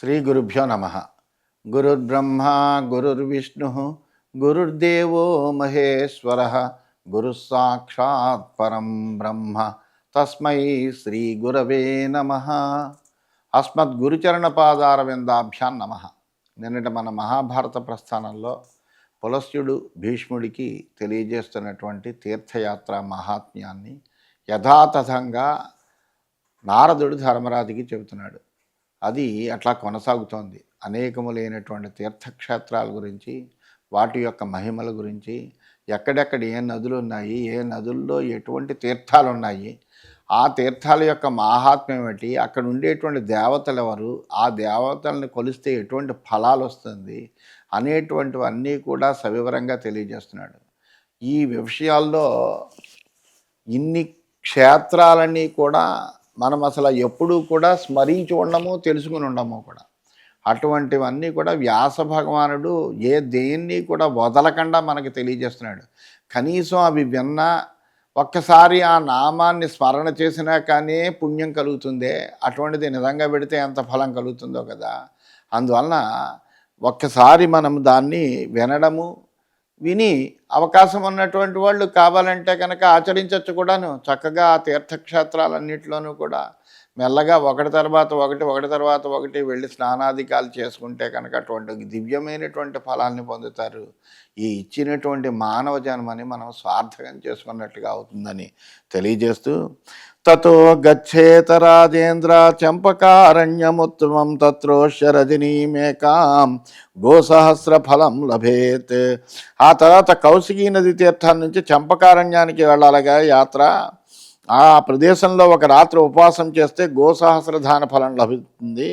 శ్రీ గురుభ్యో నమ. గురుర్బ్రహ్మ గురుర్విష్ణు గురుర్దేవో మహేశ్వర గురు సాక్షాత్ పరం బ్రహ్మ తస్మై శ్రీ గురవే నమ. అస్మద్గురుచరణ పాదారవిందాభ్యాం నమ. నిన్నటి మన మహాభారత ప్రస్థానంలో పులస్త్యుడు భీష్ముడికి తెలియజేస్తున్నటువంటి తీర్థయాత్ర మహాత్మ్యాన్ని యథాతథంగా నారదుడు ధర్మరాజుకి చెబుతున్నాడు. అది అట్లా కొనసాగుతోంది. అనేకములైనటువంటి తీర్థక్షేత్రాల గురించి, వాటి యొక్క మహిమల గురించి, ఎక్కడెక్కడ ఏ నదులు ఉన్నాయి, ఏ నదుల్లో ఎటువంటి తీర్థాలు ఉన్నాయి, ఆ తీర్థాల యొక్క మహాత్మ్యం ఏంటి, అక్కడ ఉండేటువంటి దేవతలు ఎవరు, ఆ దేవతల్ని కొలిస్తే ఎటువంటి ఫలాలు వస్తుంది అనేటువంటివన్నీ కూడా సవివరంగా తెలియజేస్తున్నాడు. ఈ విషయాల్లో ఇన్ని క్షేత్రాలన్నీ కూడా మనం అసలు ఎప్పుడూ కూడా స్మరించి ఉండము, తెలుసుకుని ఉండము కూడా. అటువంటివన్నీ కూడా వ్యాస భగవానుడు దేన్ని కూడా వదలకుండా మనకి తెలియజేస్తున్నాడు. కనీసం అవి విన్నా ఒక్కసారి ఆ నామాన్ని స్మరణ చేసినా కానీ పుణ్యం కలుగుతుందే, అటువంటిది నిజంగా పెడితే ఎంత ఫలం కలుగుతుందో కదా. అందువలన ఒక్కసారి మనం దాన్ని వినడము, విని అవకాశం ఉన్నటువంటి వాళ్ళు కావాలంటే కనుక ఆచరించవచ్చు కూడాను. చక్కగా ఆ తీర్థక్షేత్రాలన్నింటిలోనూ కూడా మెల్లగా ఒకటి తర్వాత ఒకటి వెళ్ళి స్నానాధికాలు చేసుకుంటే కనుక అటువంటి దివ్యమైనటువంటి ఫలాన్ని పొందుతారు. ఈ ఇచ్చినటువంటి మానవ జన్మని మనం స్వార్థకం చేసుకున్నట్టుగా అవుతుందని తెలియజేస్తూ, తతో గచ్చేత రాజేంద్ర చంపకారణ్యముత్తమం తత్రోష్య రజనీమేకాం గోసహస్ర ఫలం లభేత్. ఆ తర్వాత కౌశికీ నది తీర్థాన్ని నుంచి చంపకారణ్యానికి వెళ్ళాలిగా యాత్ర. ఆ ప్రదేశంలో ఒక రాత్రి ఉపవాసం చేస్తే గోసహస్రధాన ఫలం లభిస్తుంది.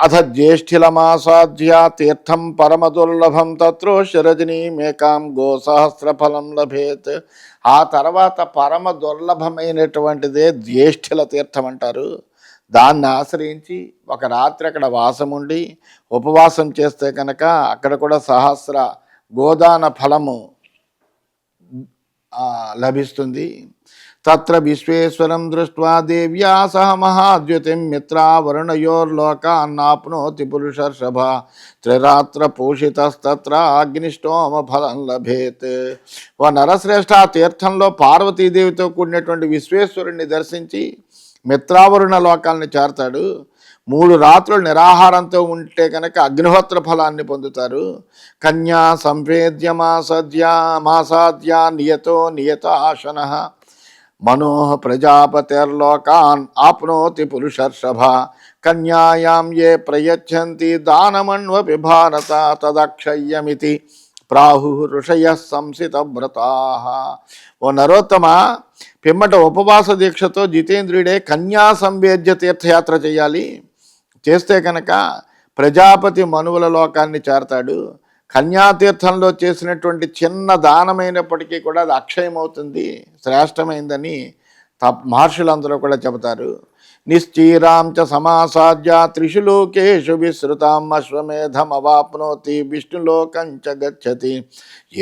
అథ జ్యేష్ఠిలమాసాధ్య తీర్థం పరమదుర్లభం తత్రోష్య రజనీమేకాం గోసహస్ర ఫలం లభేత్. ఆ తర్వాత పరమ దుర్లభమైనటువంటిదే జ్యేష్ఠిల తీర్థం అంటారు. దాన్ని ఆశ్రయించి ఒక రాత్రి అక్కడ వాసముండి ఉపవాసం చేస్తే కనుక అక్కడ కూడా సహస్ర గోదాన ఫలము లభిస్తుంది. తత్ర విశ్వేశ్వరం దృష్ట్వా దేవ్యా సహ మహాద్యుతిం మిత్రావరుణయోర్లోకాన్నాప్నోతి పురుషర్షభ త్రిరాత్ర పూషితస్తత్ర అగ్నిష్టోమ ఫలం లభేత్. ఓ నరశ్రేష్ఠ, తీర్థంలో పార్వతీదేవితో కూడినటువంటి విశ్వేశ్వరుణ్ణి దర్శించి మిత్రావరుణ లోకాలని చేరతాడు. 3 రాత్రులు నిరాహారంతో ఉంటే కనుక అగ్నిహోత్ర ఫలాన్ని పొందుతారు. కన్యా సంవేద్యమాసాద్య నియతో నియతాశన మనోహ ప్రజాపతిర్లోకాన్ ఆప్నోతి పురుషర్షభ కన్యాయాం ఏ ప్రయచ్చంతి దానమన్వపి భారత తదక్షయ్యమితి ప్రాహు ఋషయ సంసిత వ్రతా. ఓ నరోత్తమ, పిమ్మట ఉపవాస దీక్షతో జితేంద్రుడే కన్యా సంవేద్య తీర్థయాత్ర చేయాలి. చేస్తే కనుక ప్రజాపతి మనువుల లోకాన్ని చేరతాడు. కన్యాతీర్థంలో చేసినటువంటి చిన్న దానమైనప్పటికీ కూడా అది అక్షయమవుతుంది, శ్రేష్టమైందని మహర్షులందరూ కూడా చెబుతారు. నిశ్చీరాం చ సమాసాద్య త్రిషు లోకేషు విశ్రుతాం అశ్వమేధమవాప్నోతి విష్ణులోకం చ గచ్చతి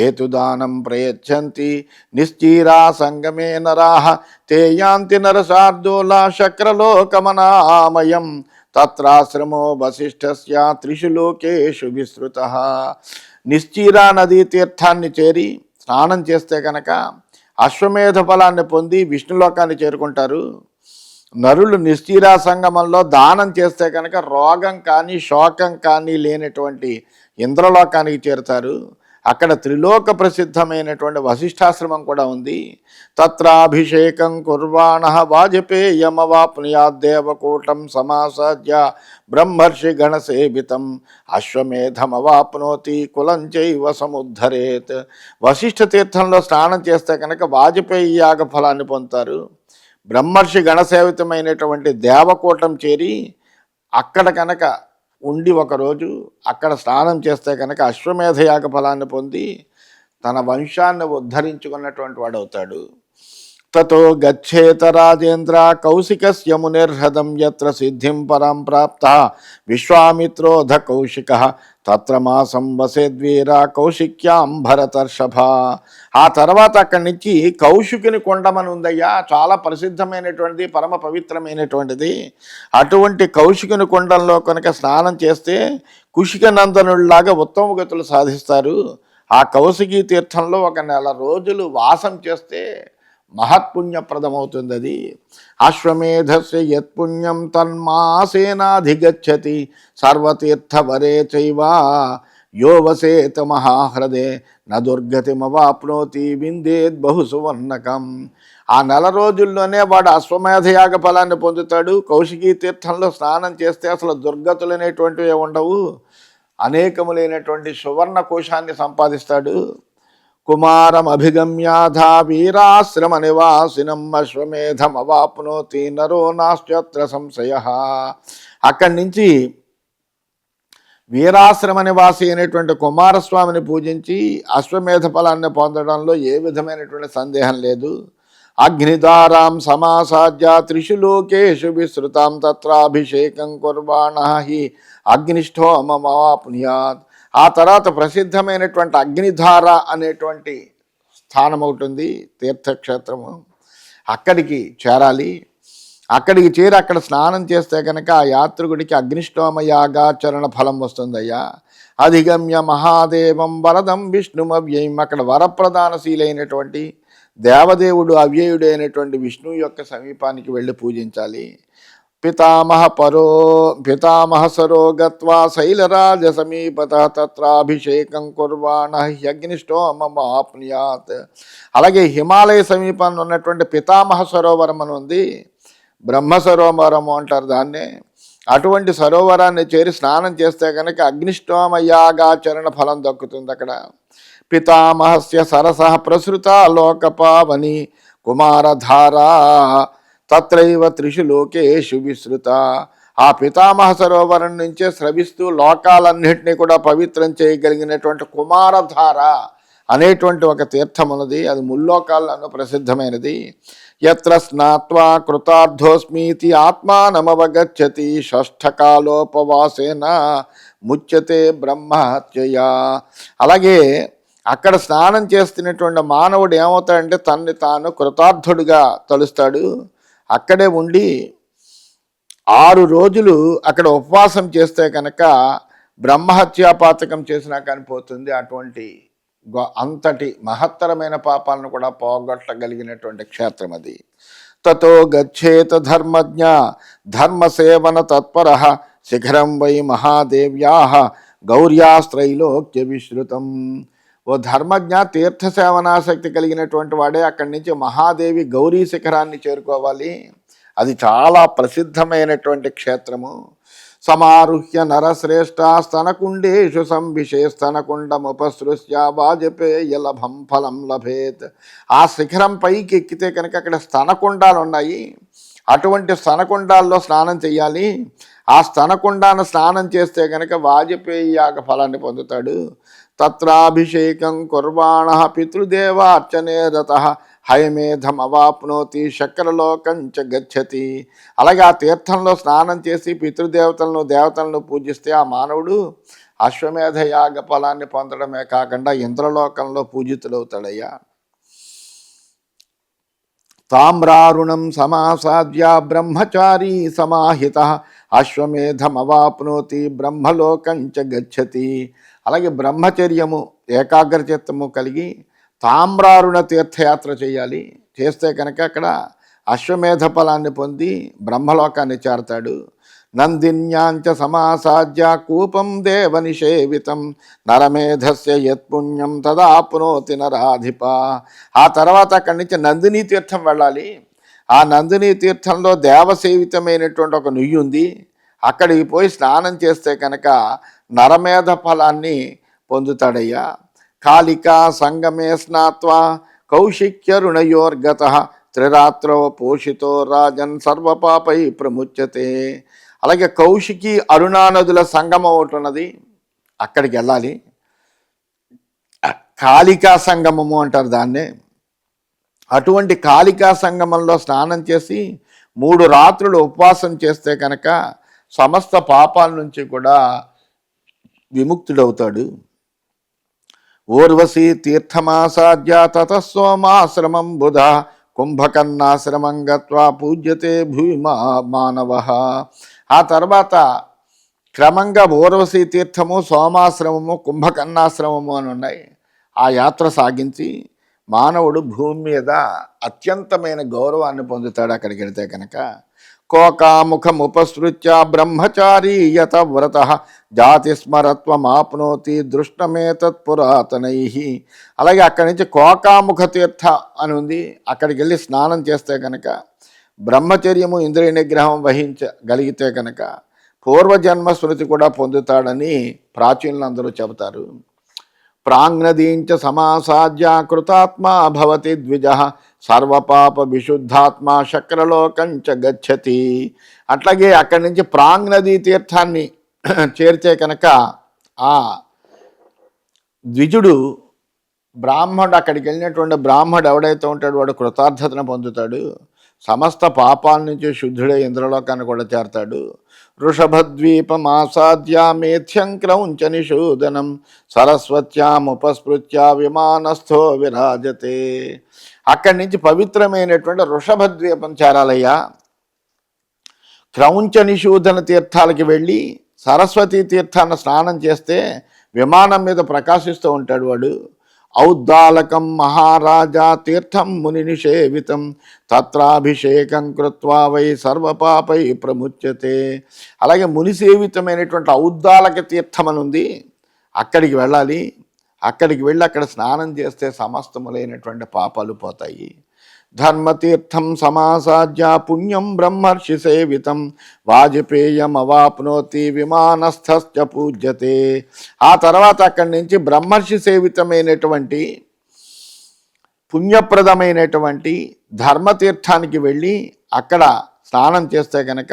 ఏతు దానం ప్రయచ్చంతి నిశ్చీరా సంగమే నరాః తే యాంతి నరశార్దూలా శక్రలోకమనామయం తత్రాశ్రమో వశిష్ఠస్య త్రిషు లోకేషు విస్తృతః. నిశ్చీరా నదీ తీర్థాన్ని చేరి స్నానం చేస్తే కనుక అశ్వమేధ ఫలాన్ని పొంది విష్ణులోకాన్ని చేరుకుంటారు. నరులు నిశ్చీరా సంగమంలో దానం చేస్తే కనుక రోగం కానీ శోకం కానీ లేనటువంటి ఇంద్రలోకానికి చేరుతారు. అక్కడ త్రిలోక ప్రసిద్ధమైనటువంటి వశిష్ఠాశ్రమం కూడా ఉంది. తత్రాభిషేకం కుర్వాణః వాజపేయమవాప్నుయాద్దేవకూటం సమాసాద్య బ్రహ్మర్షి గణసేవితం అశ్వమేధమవాప్నోతి కులం చైవ సముద్ధరేత్. వశిష్ఠ తీర్థంలో స్నానం చేస్తే కనుక వాజపేయి యాగ ఫలాన్ని పొందుతారు. బ్రహ్మర్షి గణసేవితమైనటువంటి దేవకూటం చేరి అక్కడ కనుక ఉండి ఒకరోజు అక్కడ స్నానం చేస్తే కనుక అశ్వమేధయాగ ఫలాన్ని పొంది తన వంశాన్ని ఉద్ధరించుకున్నటువంటి వాడు అవుతాడు. తతో గచ్చేత రాజేంద్ర కౌశికస్య మునిర్హృదం యత్ర సిద్ధిం పరం ప్రాప్త విశ్వామిత్రోధ కౌశిక తత్ర మాసం వసేద్వీర కౌశిక్యాం భరతర్షభ. ఆ తర్వాత అక్కడి నుంచి కౌశికుని కొండమని ఉందయ్యా, చాలా ప్రసిద్ధమైనటువంటిది, పరమ పవిత్రమైనటువంటిది. అటువంటి కౌశికుని కొండంలో కనుక స్నానం చేస్తే కుశిక నందనుల్లాగా ఉత్తమ గతులు సాధిస్తారు. ఆ కౌశికీ తీర్థంలో 1 నెల రోజులు వాసం చేస్తే మహత్పుణ్యప్రదమవుతుంది. అది అశ్వమేధస్య యత్పుణ్యం తన్మాసేనాధిగచ్చతి సర్వతీర్థవరే చైవ యో వసేత మహాహృదే న దుర్గతిమవాప్నోతి విందేద్ బహు సువర్ణకం. ఆ నెల రోజుల్లోనే వాడు అశ్వమేధయాగ ఫలాన్ని పొందుతాడు. కౌశికీ తీర్థంలో స్నానం చేస్తే అసలు దుర్గతులు అనేటువంటివి ఉండవు, అనేకములైనటువంటి సువర్ణ కోశాన్ని సంపాదిస్తాడు. కుమారం అభిగమ్యాధా వీరాశ్రమ నివాసినం అశ్వమేధం అవాప్నోతి నరో నాస్త్యత్ర సంశయ. అక్కడి నుంచి వీరాశ్రమ నివాసి అయినటువంటి కుమారస్వామిని పూజించి అశ్వమేధ ఫలాన్ని పొందడంలో ఏ విధమైనటువంటి సందేహం లేదు. అగ్నిధారాం సమాసాద్య త్రిషు లోకేషు విశ్రుతాం తత్రాభిషేకం కుర్వాణః హి అగ్నిష్ఠోమమాప్నుయాత్. ఆ తర్వాత ప్రసిద్ధమైనటువంటి అగ్నిధార అనేటువంటి స్థానం అవుతుంది, తీర్థక్షేత్రము. అక్కడికి చేరాలి. అక్కడికి చేరి అక్కడ స్నానం చేస్తే కనుక ఆ యాత్రికుడికి అగ్నిష్టోమ యాగాచరణ ఫలం వస్తుందయ్యా. అధిగమ్య మహాదేవం వరదం విష్ణుమవ్యయం. అక్కడ వరప్రధానశీలైనటువంటి దేవదేవుడు అవ్యయుడైనటువంటి విష్ణువు యొక్క సమీపానికి వెళ్ళి పూజించాలి. పితామహ సరో గత్వా శైలరాజ సమీపత తత్రాభిషేకం కుర్వాణః అగ్నిష్టోమమాప్నుయాత్. అలాగే హిమాలయ సమీపంలో ఉన్నటువంటి పితామహ సరోవరం అని ఉంది, బ్రహ్మ సరోవరము అంటారు దాన్నే. అటువంటి సరోవరాన్ని చేరి స్నానం చేస్తే కనుక అగ్నిష్టోమ యాగాచరణ ఫలం దక్కుతుంది. అక్కడ పితామహస్య సరస ప్రసృత లోకపావని కుమారధారా తత్రైవ త్రిషు లోకేషు విశ్రుత. ఆ పితామహ సరోవరం నుంచే స్రవిస్తూ లోకాలన్నింటినీ కూడా పవిత్రం చేయగలిగినటువంటి కుమారధార అనేటువంటి ఒక తీర్థం ఉన్నది. అది ముల్లోకాలను ప్రసిద్ధమైనది. యత్ర స్నాత్వా కృతార్థోస్మీతి ఆత్మానమవగచ్చతి షష్ఠకాలోపవాసేన ముచ్యతే బ్రహ్మహత్యయా. అలాగే అక్కడ స్నానం చేస్తున్నటువంటి మానవుడు ఏమవుతాడంటే తన్ని తాను కృతార్థుడిగా తలుస్తాడు. అక్కడే ఉండి 6 రోజులు అక్కడ ఉపవాసం చేస్తే కనుక బ్రహ్మహత్యాపాతకం చేసినా కానీ పోతుంది. అటువంటి అంతటి మహత్తరమైన పాపాలను కూడా పోగొట్టగలిగినటువంటి క్షేత్రం అది. తతో గచ్చేత ధర్మజ్ఞ ధర్మసేవన తత్పర శిఖరం వై మహాదేవ్యా గౌర్యాస్త్రైలోక్య విశ్రుతం. ఓ ధర్మజ్ఞ, తీర్థసేవనాశక్తి కలిగినటువంటి వాడే అక్కడి నుంచి మహాదేవి గౌరీ శిఖరాన్ని చేరుకోవాలి. అది చాలా ప్రసిద్ధమైనటువంటి క్షేత్రము. సమారుహ్య నరశ్రేష్ఠ స్తనకుండేషు సంవిషే స్తనకుండముపసృశ్య వాజపేయలభం ఫలం లభేత్. ఆ శిఖరం పైకి ఎక్కితే కనుక అక్కడ స్తనకుండాలు ఉన్నాయి. అటువంటి స్తనకుండాల్లో స్నానం చేయాలి. ఆ స్తనకుండాన్ని స్నానం చేస్తే కనుక వాజపేయి యాగ ఫలాన్ని పొందుతాడు. తత్రాభిషేకం కుర్వాణః పితృదేవార్చనే రతః హయమేధం అవాప్నోతి శక్రలోకంచ గచ్చతి. అలాగే ఆ తీర్థంలో స్నానం చేసి దేవతలను పూజిస్తే ఆ మానవుడు అశ్వమేధ యాగ ఫలాన్ని పొందడమే కాకుండా ఇంద్రలోకంలో పూజితులవుతాడయ్యా. తామ్రారుణం సమాసాద్య బ్రహ్మచారీ సమాహిత అశ్వమేధమవాప్నోతి బ్రహ్మలోకంచ గచ్చతి. అలాగే బ్రహ్మచర్యము ఏకాగ్రచిత్తము కలిగి తామ్రారుణ తీర్థయాత్ర చేయాలి. చేస్తే కనుక అక్కడ అశ్వమేధ ఫలాన్ని పొంది బ్రహ్మలోకాన్ని చేరతాడు. నందిన్యాంచ సమాసాద్య కూపం దేవనిషేవితం నరమేధస్య యత్పుణ్యం తదాప్నోతి నరాధిప. ఆ తర్వాత అక్కడి నుంచి నందినీ తీర్థం వెళ్ళాలి. ఆ నందినీ తీర్థంలో దేవసేవితమైనటువంటి ఒక నుయ్యి ఉంది. అక్కడికి పోయి స్నానం చేస్తే కనుక నరమేధ ఫలాన్ని పొందుతాడయ్యా. కాళికా సంగమే స్నాత్వా కౌశిక్యరుణయోర్గత త్రిరాత్రవ పోషితో రాజన్ సర్వపాపై ప్రముచ్యతే. అలాగే కౌశికి అరుణా నదుల సంగమం ఒకటి ఉన్నది, అక్కడికి వెళ్ళాలి. కాళికా సంగమము అంటారు దాన్నే. అటువంటి కాళికా సంగమంలో స్నానం చేసి 3 రాత్రులు ఉపవాసం చేస్తే కనుక సమస్త పాపాల నుంచి కూడా విముక్తుడవుతాడు. ఊర్వశీ తీర్థమాసాద్య తతస్సోమాశ్రమం బుధ కుంభకర్ణాశ్రమం గత్వా పూజ్యతే భూమా మానవ. ఆ తర్వాత క్రమంగా ఊర్వశీ తీర్థము, సోమాశ్రమము, కుంభకర్ణాశ్రమము అని ఉన్నాయి. ఆ యాత్ర సాగించి మానవుడు భూమి మీద అత్యంతమైన గౌరవాన్ని పొందుతాడు అక్కడికి వెళితే కనుక. కోకాముఖముపసృత్య బ్రహ్మచారీ యత వ్రత జాతిస్మరత్వమాప్నోతి దృష్టమే తత్పురాతనై. అలాగే అక్కడి నుంచి కోకాముఖ తీర్థ అని ఉంది. అక్కడికి వెళ్ళి స్నానం చేస్తే కనుక బ్రహ్మచర్యము, ఇంద్రియ నిగ్రహం వహించగలిగితే కనుక పూర్వజన్మ స్మృతి కూడా పొందుతాడని ప్రాచీనులందరూ చెబుతారు. ప్రాంగ్నదీంచ సమాసాద్య కృతాత్మా భవతి ద్విజ సర్వపాప విశుద్ధాత్మ శక్రలోకంచ గచ్చతి. అట్లాగే అక్కడి నుంచి ప్రాంగ్నదీ తీర్థాన్ని చేరితే కనుక ఆ ద్విజుడు బ్రాహ్మణుడు, అక్కడికి వెళ్ళినటువంటి బ్రాహ్మణుడు ఎవడైతే ఉంటాడో వాడు కృతార్థతను పొందుతాడు. సమస్త పాపాల నుంచి శుద్ధుడే ఇంద్రలోకాన్ని కూడా చేరతాడు. వృషభద్వీపమాసాద్య మేథ్యం క్రౌంచ నిషూదనం సరస్వత్యాముపస్పృత్య విమానస్థో విరాజతే. అక్కడి నుంచి పవిత్రమైనటువంటి వృషభద్వీపం చేరాలయ్యా. క్రౌంచ నిషూదన తీర్థాలకి వెళ్ళి సరస్వతీ తీర్థాన్ని స్నానం చేస్తే విమానం మీద ప్రకాశిస్తూ ఉంటాడు వాడు. ఔద్దాలకం మహారాజా తీర్థం ముని నిషేవితం తత్రాభిషేకం కృత్వా వై సర్వపాపై ప్రముచ్యతే. అలాగే ముని సేవితమైనటువంటి ఔద్దాలక తీర్థం అని ఉంది. అక్కడికి వెళ్ళాలి. అక్కడికి వెళ్ళి అక్కడ స్నానం చేస్తే సమస్తములైనటువంటి పాపాలు పోతాయి. ధర్మతీర్థం సమాసాద్య పుణ్యం బ్రహ్మర్షి సేవితం వాజపేయం అవాప్నోతి విమానస్థశ్చ పూజ్యతే. ఆ తర్వాత అక్కడి నుంచి బ్రహ్మర్షి సేవితమైనటువంటి పుణ్యప్రదమైనటువంటి ధర్మతీర్థానికి వెళ్ళి అక్కడ స్నానం చేస్తే కనుక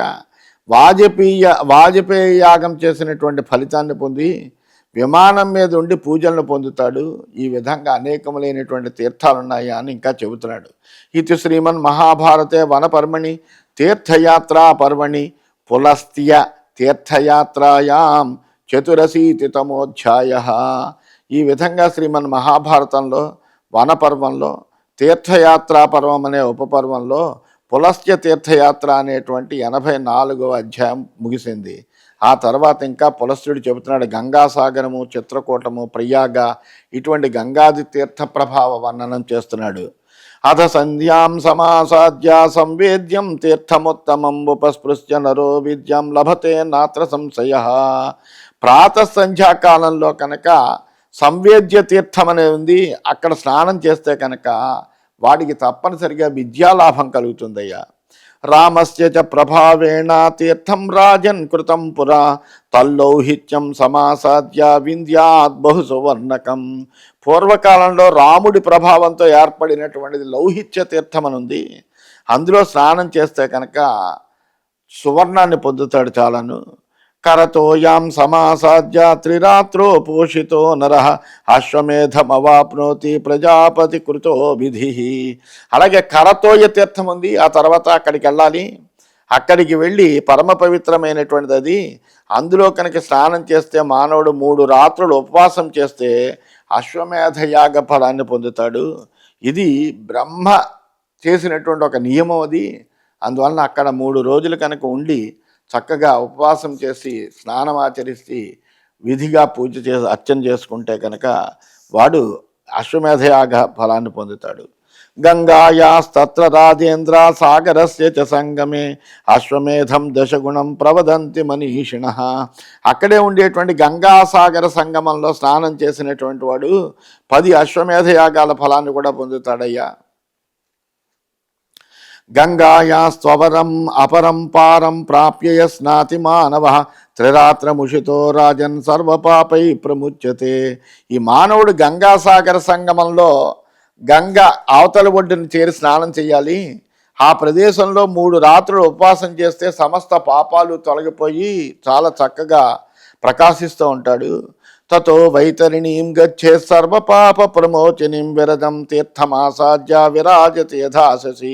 వాజపేయ యాగం చేసినటువంటి ఫలితాన్ని పొంది విమానం మీద ఉండి పూజలను పొందుతాడు. ఈ విధంగా అనేకములైనటువంటి తీర్థాలు ఉన్నాయి అని ఇంకా చెబుతున్నాడు. ఇది శ్రీమన్ మహాభారతే వనపర్మణి తీర్థయాత్రా పర్వణి పులస్త్య తీర్థయాత్రాయాం చతురశీతితమోధ్యాయ. ఈ విధంగా శ్రీమన్ మహాభారతంలో వనపర్వంలో తీర్థయాత్రా పర్వం అనే ఉపపర్వంలో పులస్త్య తీర్థయాత్ర అనేటువంటి 84వ అధ్యాయం ముగిసింది. ఆ తర్వాత ఇంకా పులస్త్యుడు చెబుతున్నాడు గంగాసాగరము, చిత్రకూటము, ప్రయాగ ఇటువంటి గంగాది తీర్థ ప్రభావ వర్ణనం చేస్తున్నాడు. అథ సంధ్యాం సమాసాద్య సంవేద్యం తీర్థముత్తమం ఉపస్పృశ్య నరో విద్యాం లభతే నాత్ర సంశయ. ప్రాతఃసంధ్యాకాలంలో కనుక సంవేద్య తీర్థం అనేది ఉంది. అక్కడ స్నానం చేస్తే కనుక వాడికి తప్పనిసరిగా విద్యాలాభం కలుగుతుందయ్యా. రామస్య చ ప్రభావేణ తీర్థం రాజన్ కృతం పురా తల్లౌహిత్యం సమాసాద్య వింధ్యాత్ బహు సువర్ణకం. పూర్వకాలంలో రాముడి ప్రభావంతో ఏర్పడినటువంటిది లౌహిత్య తీర్థం అని ఉంది. అందులో స్నానం చేస్తే కనుక సువర్ణాన్ని పొందుతాడు చాలాను. కరతోయాం సమాసాద్య త్రిరాత్రో పోషితో నర అశ్వమేధమవాప్నోతి ప్రజాపతి కృతో విధి. అలాగే కరతోయ తీర్థం ఉంది. ఆ తర్వాత అక్కడికి వెళ్ళాలి. అక్కడికి వెళ్ళి పరమ పవిత్రమైనటువంటిది అది. అందులో కనుక స్నానం చేస్తే మానవుడు 3 రాత్రులు ఉపవాసం చేస్తే అశ్వమేధ యాగ ఫలాన్ని పొందుతాడు. ఇది బ్రహ్మ చేసినటువంటి ఒక నియమం అది. అందువలన అక్కడ 3 రోజులు కనుక ఉండి చక్కగా ఉపవాసం చేసి స్నానం ఆచరిస్తే విధిగా పూజ చేసి అర్చన చేసుకుంటే కనుక వాడు అశ్వమేధయాగ ఫలాన్ని పొందుతాడు. గంగాయాస్తత్ర రాజేంద్ర సాగరస్య చ సంగమే అశ్వమేధం దశగుణం ప్రవదంతి మనీషిణ. అక్కడే ఉండేటువంటి గంగాసాగర సంగమంలో స్నానం చేసినటువంటి వాడు 10 అశ్వమేధయాగాల ఫలాన్ని కూడా పొందుతాడయ్యా. గంగాయాస్త్వరం అపరం పారం ప్రాప్య స్నాతి మానవ త్రిరాత్రముషితో రాజన్ సర్వపాపై ప్రముచ్యతే. ఈ మానవుడు గంగాసాగర సంగమంలో గంగ అవతల ఒడ్డును చేరి స్నానం చేయాలి. ఆ ప్రదేశంలో 3 రాత్రులు ఉపవాసం చేస్తే సమస్త పాపాలు తొలగిపోయి చాలా చక్కగా ప్రకాశిస్తూ ఉంటాడు. తతో వైతరిణీం గచ్చే సర్వపాప ప్రమోచనీం విరజం తీర్థమాసాధ్య విరాజతి యథాశసి.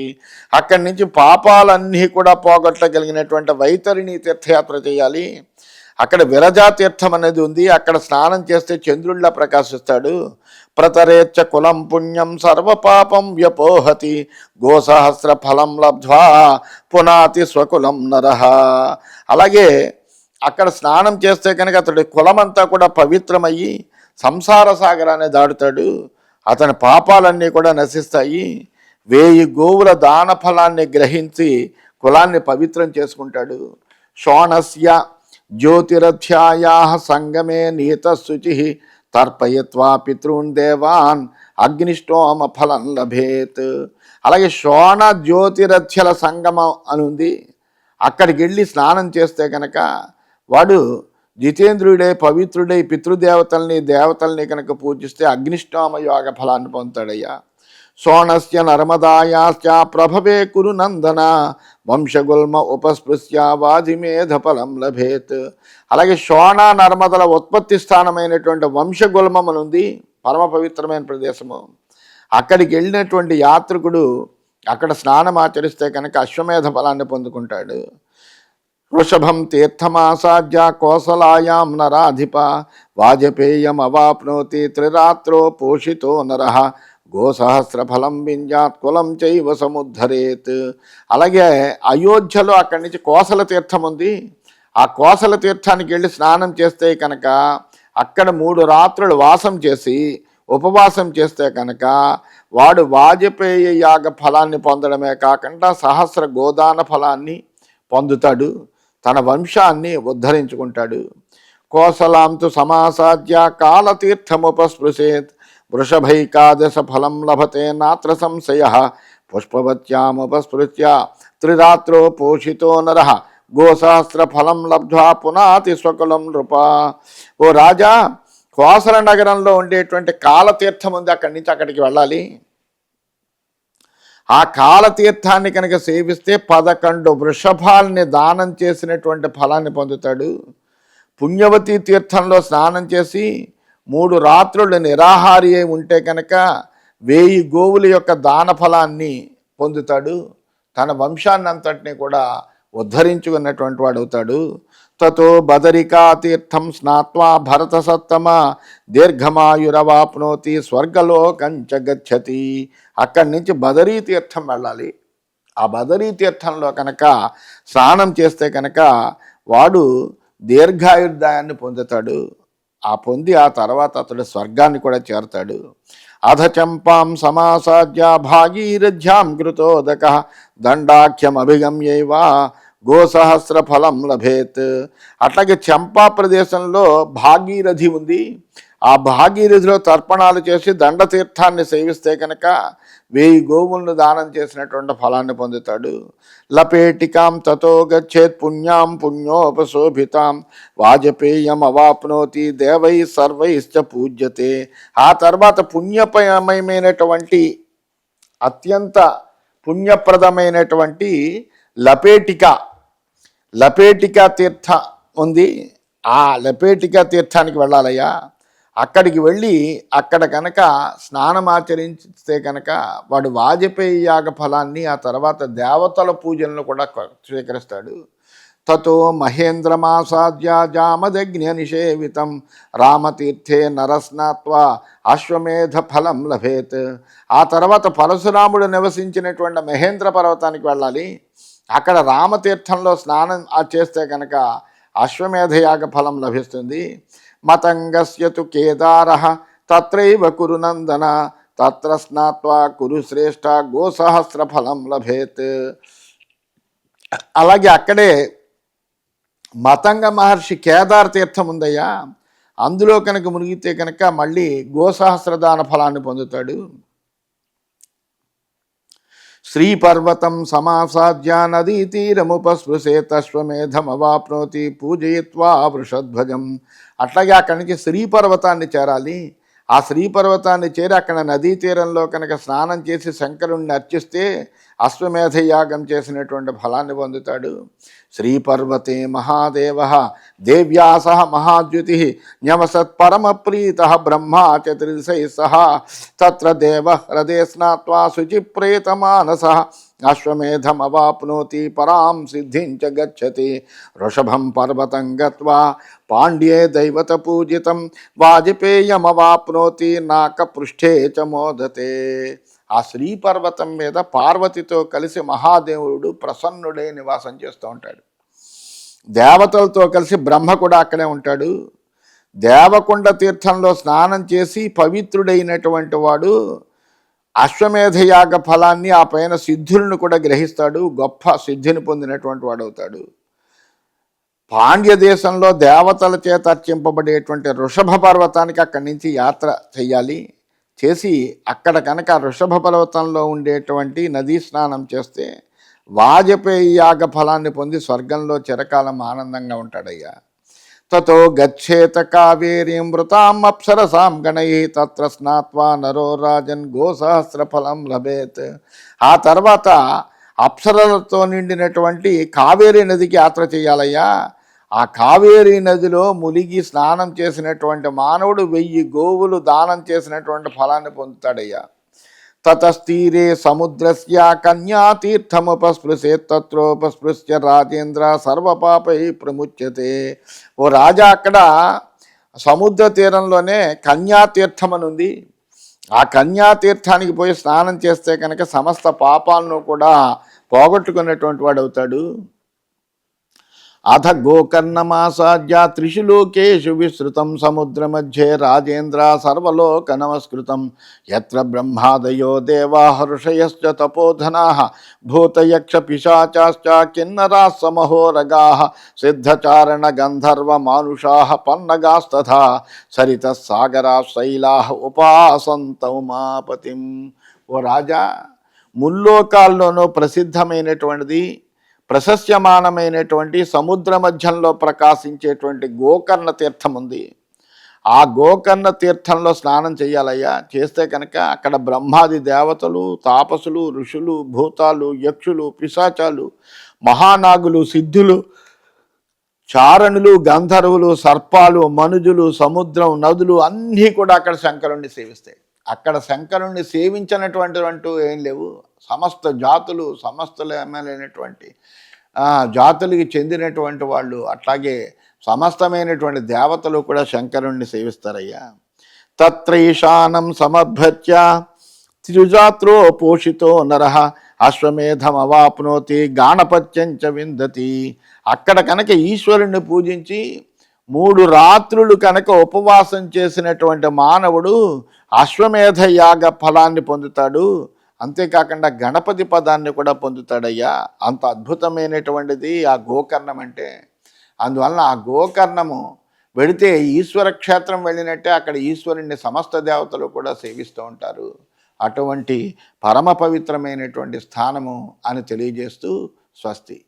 అక్కడి నుంచి పాపాలన్నీ కూడా పోగొట్టగలిగినటువంటి వైతరిణి తీర్థయాత్ర చేయాలి. అక్కడ విరజా తీర్థం అనేది ఉంది. అక్కడ స్నానం చేస్తే చంద్రుడిలా ప్రకాశిస్తాడు. ప్రతరేచ్చ కులం పుణ్యం సర్వపాపం వ్యపోహతి గోసహస్ర ఫలం లబ్ధ్వా పునాతి స్వకులం నరహ. అలాగే అక్కడ స్నానం చేస్తే కనుక అతడి కులమంతా కూడా పవిత్రమయ్యి సంసార సాగరాన్ని దాడుతాడు. అతని పాపాలన్నీ కూడా నశిస్తాయి. 1000 గోవుల దాన ఫలాన్ని గ్రహించి కులాన్ని పవిత్రం చేసుకుంటాడు. శోణస్య జ్యోతిరథ్యాయా సంగమే నీత శుచి తర్పయత్వా పితృన్ దేవాన్ అగ్నిష్టోమ ఫలం లభేత్. అలాగే శోణ జ్యోతిరథ్యల సంగమం అని ఉంది. అక్కడికి వెళ్ళి స్నానం చేస్తే కనుక వాడు జితేంద్రుడై పవిత్రుడై దేవతల్ని కనుక పూజిస్తే అగ్నిష్టోమ యోగ ఫలాన్ని పొందుతాడయ్యా. శోణస్య నర్మదాయాశ్చ ప్రభవే కురు నందన వంశగుల్మ ఉపస్పృశ్య వాజిమేధ ఫలం లభేత్. అలాగే శోణ నర్మదల ఉత్పత్తి స్థానమైనటువంటి వంశగుల్మం అని ఉంది, పరమ పవిత్రమైన ప్రదేశము. అక్కడికి వెళ్ళినటువంటి యాత్రికుడు అక్కడ స్నానం ఆచరిస్తే కనుక అశ్వమేధ ఫలాన్ని పొందుకుంటాడు. వృషభం తీర్థమాసాధ్య కోసలాయాం నరాధిప వాజపేయం అవాప్నోతి త్రిరాత్రో పోషితో నరః గోసహస్ర ఫలం వింజాత్ కులం చైవ సముద్ధరేత్. అలాగే అయోధ్యలో అక్కడి నుంచి కోసల తీర్థం ఉంది. ఆ కోసల తీర్థానికి వెళ్ళి స్నానం చేస్తే కనుక అక్కడ 3 రాత్రులు వాసం చేసి ఉపవాసం చేస్తే కనుక వాడు వాజపేయ యాగ ఫలాన్ని పొందడమే కాకుండా సహస్ర గోదాన ఫలాన్ని పొందుతాడు, తన వంశాన్ని ఉద్ధరించుకుంటాడు. కోసలాంతు సమాసాధ్య కాలతీర్థముపస్పృశేత్ వృషభైకాదశ ఫలం లభతే నాత్ర సంశయ పుష్పవత్యాముపస్పృత్య త్రిరాత్రో పోషితో నరః గోసహస్ర ఫలం లబ్ధ్వా పునాతి స్వకులం నృప. ఓ రాజా, కోసల నగరంలో ఉండేటువంటి కాలతీర్థం ఉంది, అక్కడి నుంచి అక్కడికి వెళ్ళాలి. ఆ కాలతీర్థాన్ని కనుక సేవిస్తే 11 వృషభాల్ని దానం చేసినటువంటి ఫలాన్ని పొందుతాడు. పుణ్యవతి తీర్థంలో స్నానం చేసి 3 రాత్రులు నిరాహారి అయి ఉంటే కనుక 1000 గోవుల యొక్క దాన ఫలాన్ని పొందుతాడు. తన వంశాన్ని అంతటినీ కూడా ఉద్ధరించుకున్నటువంటి వాడు అవుతాడు. తతో బదరికా తీర్థం స్నాత్వా భరత సత్తమ దీర్ఘమాయురవాప్నోతి స్వర్గలోకంచ గచ్చతి. అక్కడి నుంచి బదరీ తీర్థం వెళ్ళాలి. ఆ బదరీ తీర్థంలో కనుక స్నానం చేస్తే కనుక వాడు దీర్ఘాయుర్దాయాన్ని పొందుతాడు. పొంది ఆ తర్వాత అతడు స్వర్గాన్ని కూడా చేరతాడు. అధ చంపాం సమాసాధ్య భాగీరథ్యాం కృతోదక దండాఖ్యమభిగమ్యైవ గోసహస్ర ఫలం లభేత్. అట్లాగే చంపా ప్రదేశంలో భాగీరథి ఉంది. ఆ భాగీరథిలో తర్పణాలు చేసి దండతీర్థాన్ని సేవిస్తే కనుక 1000 గోవులను దానం చేసినటువంటి ఫలాన్ని పొందుతాడు. లపేటికాం తతో గచ్చేత్ పుణ్యాం పుణ్యోపశోభితాం వాజపేయం అవాప్నోతి దేవై సర్వైశ్చ పూజ్యతే. ఆ తర్వాత పుణ్యమయమైనటువంటి అత్యంత పుణ్యప్రదమైనటువంటి లపేటికా తీర్థం ఉంది. ఆ లపేటికా తీర్థానికి వెళ్ళాలయ్యా. అక్కడికి వెళ్ళి అక్కడ కనుక స్నానం ఆచరిస్తే కనుక వాడు వాజపేయ యాగ ఫలాన్ని ఆ తర్వాత దేవతల పూజలను కూడా స్వీకరిస్తాడు. తతో మహేంద్రమాసాద్య జామదగ్న్య నిషేవితం రామతీర్థే నరస్నాత్వా అశ్వమేధ ఫలం లభేత్. ఆ తర్వాత పరశురాముడు నివసించినటువంటి మహేంద్ర పర్వతానికి వెళ్ళాలి. అక్కడ రామతీర్థంలో స్నానం చేస్తే కనుక అశ్వమేధయాగ ఫలం లభిస్తుంది. మతంగస్యతు కేదారః తత్రైవ కురు నందన తత్ర స్నాత్వా కురు శ్రేష్ఠ గోసహస్ర ఫలం లభేత్. అలాగే అక్కడే మతంగ మహర్షి కేదార తీర్థం ఉందయ్యా. అందులో కనుక మునిగితే కనుక మళ్ళీ గోసహస్రదాన ఫలాన్ని పొందుతాడు. శ్రీపర్వతం సమాసాధ్య నదీ తీరముపస్పృశేతశ్వమేధమవాప్నోతి పూజయిత్వా వృషధ్వజం. అట్లాగే అక్కడి నుంచి శ్రీపర్వతాన్ని చేరాలి. ఆ శ్రీపర్వతాన్ని చేరి అక్కడ నదీ తీరంలో కనుక స్నానం చేసి శంకరుణ్ణి అర్చిస్తే అశ్వమేధ యాగం చేసినటువంటి ఫలాన్ని పొందుతాడు. శ్రీపర్వతే మహాదేవ దేవ్యాస మహాద్యుతి న్యవసత్ పరమప్రీత బ్రహ్మా చతుర్దిశై సహ తత్ర దేవ హృదయ స్నాత్వా శుచిప్రేతమానస అశ్వమేధమవాప్నోతి పరాం సిద్ధిం చ గచ్చతి వృషభం పర్వతం గత్వా పాండ్యే దైవత పూజితం వాజపేయమవాప్నోతి నాకపృష్ఠే చ మోదతే. ఆ శ్రీపర్వతం మీద పార్వతితో కలిసి మహాదేవుడు ప్రసన్నుడై నివాసం చేస్తూ ఉంటాడు. దేవతలతో కలిసి బ్రహ్మ కూడా అక్కడే ఉంటాడు. దేవకొండ తీర్థంలో స్నానం చేసి పవిత్రుడైనటువంటి వాడు అశ్వమేధయాగ ఫలాన్ని ఆ పైన సిద్ధులను కూడా గ్రహిస్తాడు. గొప్ప సిద్ధిని పొందినటువంటి వాడు అవుతాడు. పాండ్య దేశంలో దేవతల చేత అర్చింపబడేటువంటి వృషభ పర్వతానికి అక్కడి నుంచి యాత్ర చెయ్యాలి. చేసి అక్కడ కనుక వృషభ పర్వతంలో ఉండేటువంటి నదీ స్నానం చేస్తే వాజపేయి యాగ ఫలాన్ని పొంది స్వర్గంలో చిరకాలం ఆనందంగా ఉంటాడయ్యా. తతో గచ్చేత కావేరీం వృతాం అప్సరసాం గణై తత్ర స్నాత్వా నరో రాజన్ గోసహస్రఫలం లభేత్. ఆ తర్వాత అప్సరలతో నిండినటువంటి కావేరీ నదికి యాత్ర చేయాలయ్యా. ఆ కావేరీ నదిలో ములిగి స్నానం చేసినటువంటి మానవుడు 1000 గోవులు దానం చేసినటువంటి ఫలాన్ని పొందుతాడయ్యా. తతస్తీరే సముద్రస్య కన్యాతీర్థముపస్పృశే తత్రోపస్పృశ్య రాజేంద్ర సర్వపాపై ప్రముచ్యతే. ఓ రాజా, అక్కడ సముద్ర తీరంలోనే కన్యాతీర్థం అని ఉంది. ఆ కన్యాతీర్థానికి పోయి స్నానం చేస్తే కనుక సమస్త పాపాలను కూడా పోగొట్టుకున్నటువంటి వాడు అవుతాడు. అథ గోకర్ణమాసాద్య త్రిషు లోకేషు విస్తృతం సముద్ర మధ్యే రాజేంద్ర సర్వలోక నమస్కృతం యత్ర బ్రహ్మాదయో దేవా ఋషయశ్చ తపోధనా భూతయక్ష పిశాచాశ్చ కిన్నరా సమహోరగా సిద్ధచారణ గంధర్వ మానుషా పన్నగాస్తథా సరిత సాగరా శైలా ఉపాసంత ఉమాపతిం. ఓ రాజా, ముల్లోకాల్లోనూ ప్రసిద్ధమైనటువంటిది ప్రశస్యమానమైనటువంటి సముద్ర మధ్యంలో ప్రకాశించేటువంటి గోకర్ణ తీర్థం ఉంది. ఆ గోకర్ణ తీర్థంలో స్నానం చేయాలయ్యా. చేస్తే కనుక అక్కడ బ్రహ్మాది దేవతలు, తాపసులు, ఋషులు, భూతాలు, యక్షులు, పిశాచాలు, మహానాగులు, సిద్ధులు, చారణులు, గంధర్వులు, సర్పాలు, మనుజులు, సముద్రం, నదులు అన్నీ కూడా అక్కడ శంకరుణ్ణి సేవిస్తాయి. అక్కడ శంకరుణ్ణి సేవించినటువంటి అంటూ ఏం లేవు. సమస్త జాతులు, సమస్తమైనటువంటి జాతులకి చెందినటువంటి వాళ్ళు, అట్లాగే సమస్తమైనటువంటి దేవతలు కూడా శంకరుణ్ణి సేవిస్తారయ్యా. తత్ర ఈశానం సమభ్యత్య త్రిజాత్రో పోషితో నరః అశ్వమేధమవాప్నోతి గాణపత్యంచ విందతి. అక్కడ కనుక ఈశ్వరుణ్ణి పూజించి 3 రాత్రులు కనుక ఉపవాసం చేసినటువంటి మానవుడు అశ్వమేధ యాగ ఫలాన్ని పొందుతాడు. అంతేకాకుండా గణపతి పదాన్ని కూడా పొందుతాడయ్యా. అంత అద్భుతమైనటువంటిది ఆ గోకర్ణం అంటే. అందువలన ఆ గోకర్ణము వెళితే ఈశ్వర క్షేత్రం వెళ్ళినట్టే అక్కడ ఈశ్వరుణ్ణి సమస్త దేవతలు కూడా సేవిస్తూ ఉంటారు. అటువంటి పరమ పవిత్రమైనటువంటి స్థానము అని తెలియజేస్తూ స్వస్తి.